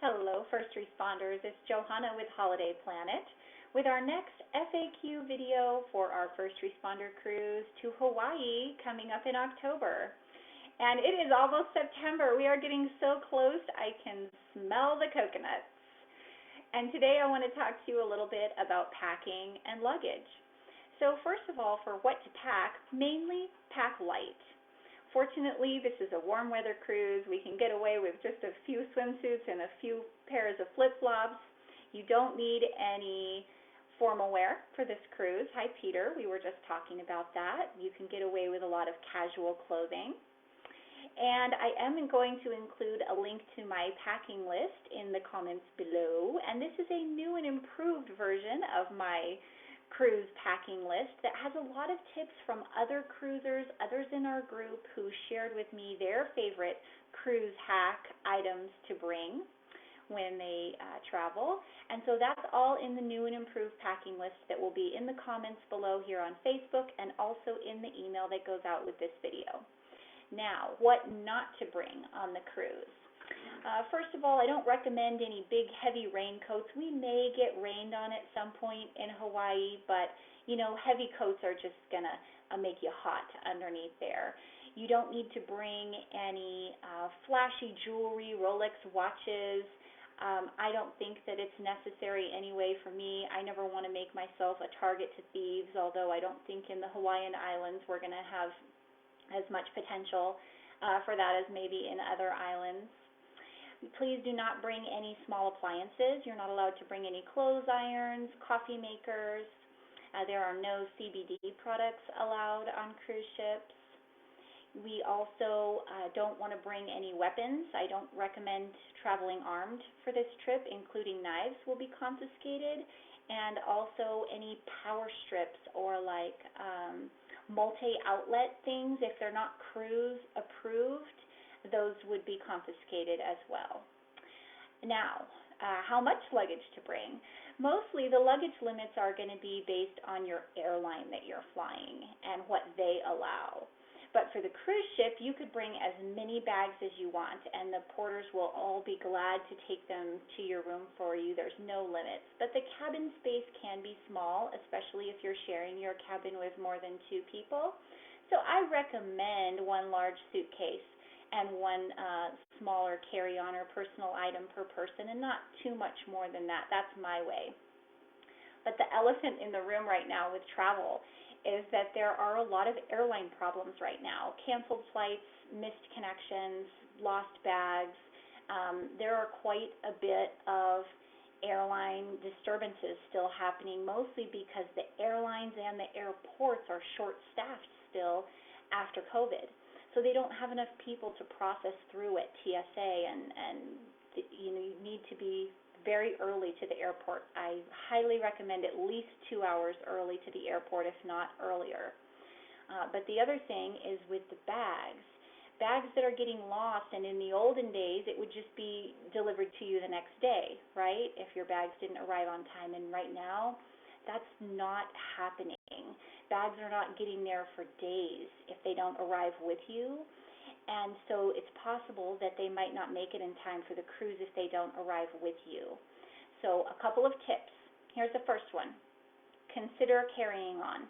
Hello, first responders. It's Johanna with Holiday Planet with our next FAQ video for our first responder cruise to Hawaii coming up in October. And it is almost September. We are getting so close, I can smell the coconuts. And today I want to talk to you a little bit about packing and luggage. So first of all, for what to pack, mainly pack light. Fortunately, this is a warm weather cruise. We can get away with just a few swimsuits and a few pairs of flip-flops. You don't need any formal wear for this cruise. Hi, Peter. We were just talking about that. You can get away with a lot of casual clothing. And I am going to include a link to my packing list in the comments below. And this is a new and improved version of my cruise packing list that has a lot of tips from other cruisers, others in our group who shared with me their favorite cruise hack items to bring when they travel. And so that's all in the new and improved packing list that will be in the comments below here on Facebook and also in the email that goes out with this video. Now, what not to bring on the cruise. First of all, I don't recommend any big heavy raincoats. We may get rained on at some point in Hawaii, but heavy coats are just gonna make you hot underneath there. You don't need to bring any flashy jewelry, Rolex watches. I don't think that it's necessary anyway for me. I never want to make myself a target to thieves, although I don't think in the Hawaiian Islands we're gonna have as much potential for that as maybe in other islands. Please do not bring any small appliances. You're not allowed to bring any clothes irons, coffee makers. There are no CBD products allowed on cruise ships. We also don't want to bring any weapons. I don't recommend traveling armed for this trip, including knives will be confiscated, and also any power strips or like multi-outlet things, if they're not cruise approved, those would be confiscated as well. Now, how much luggage to bring? Mostly the luggage limits are going to be based on your airline that you're flying and what they allow. But for the cruise ship, you could bring as many bags as you want, and the porters will all be glad to take them to your room for you. There's no limits. But the cabin space can be small, especially if you're sharing your cabin with more than 2 people. So I recommend one large suitcase and one smaller carry-on or personal item per person, and not too much more than that. That's my way. But the elephant in the room right now with travel is that there are a lot of airline problems right now. Canceled flights, missed connections, lost bags. There are quite a bit of airline disturbances still happening, mostly because the airlines and the airports are short-staffed still after COVID. So they don't have enough people to process through at TSA, and you need to be very early to the airport. I highly recommend at least 2 hours early to the airport, if not earlier. But the other thing is with the bags that are getting lost, and in the olden days it would just be delivered to you the next day, right, if your bags didn't arrive on time. And right now that's not happening. Bags are not getting there for days if they don't arrive with you, and so it's possible that they might not make it in time for the cruise if they don't arrive with you. So a couple of tips. Here's the first one. Consider carrying on.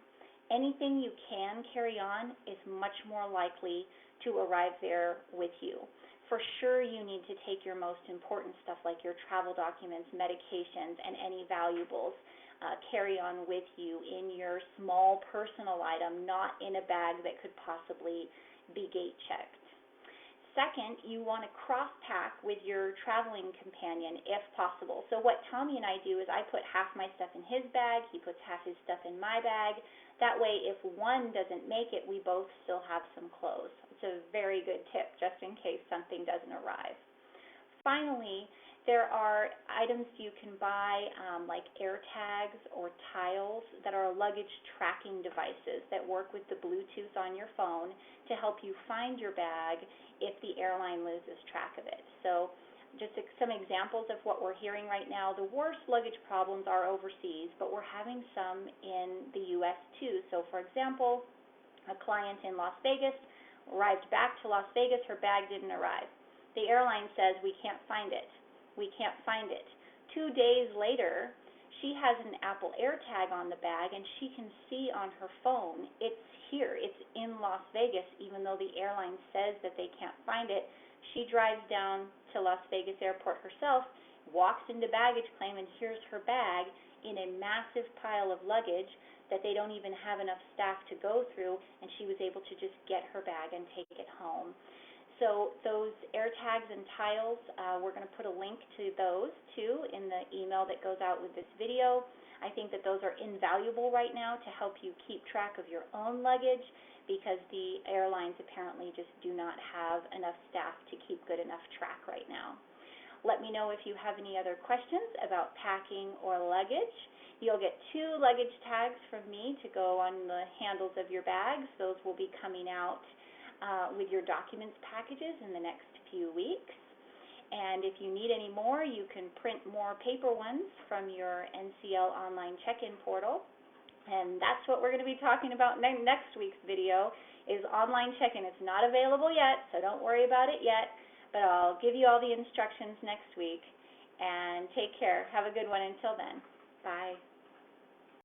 Anything you can carry on is much more likely to arrive there with you. For sure, you need to take your most important stuff like your travel documents, medications, and any valuables. Carry on with you in your small personal item, not in a bag that could possibly be gate checked. Second, you want to cross-pack with your traveling companion if possible. So what Tommy and I do is I put half my stuff in his bag, he puts half his stuff in my bag. That way, if one doesn't make it, we both still have some clothes. It's a very good tip just in case something doesn't arrive. Finally, there are items you can buy like AirTags or tiles that are luggage tracking devices that work with the Bluetooth on your phone to help you find your bag if the airline loses track of it. So just some examples of what we're hearing right now. The worst luggage problems are overseas, but we're having some in the U.S. too. So for example, a client in Las Vegas arrived back to Las Vegas, her bag didn't arrive. The airline says we can't find it. We can't find it. 2 days later, she has an Apple AirTag on the bag, and she can see on her phone it's here. It's in Las Vegas, even though the airline says that they can't find it. She drives down to Las Vegas Airport herself, walks into baggage claim, and here's her bag in a massive pile of luggage that they don't even have enough staff to go through, and she was able to just get her bag and take it home. So those AirTags and tiles, we're going to put a link to those too in the email that goes out with this video. I think that those are invaluable right now to help you keep track of your own luggage, because the airlines apparently just do not have enough staff to keep good enough track right now. Let me know if you have any other questions about packing or luggage. You'll get 2 luggage tags from me to go on the handles of your bags. Those will be coming out with your documents packages in the next few weeks. And if you need any more, you can print more paper ones from your NCL online check-in portal. And that's what we're going to be talking about next week's video, is online check-in. It's not available yet, so don't worry about it yet, but I'll give you all the instructions next week. And take care. Have a good one until then. Bye.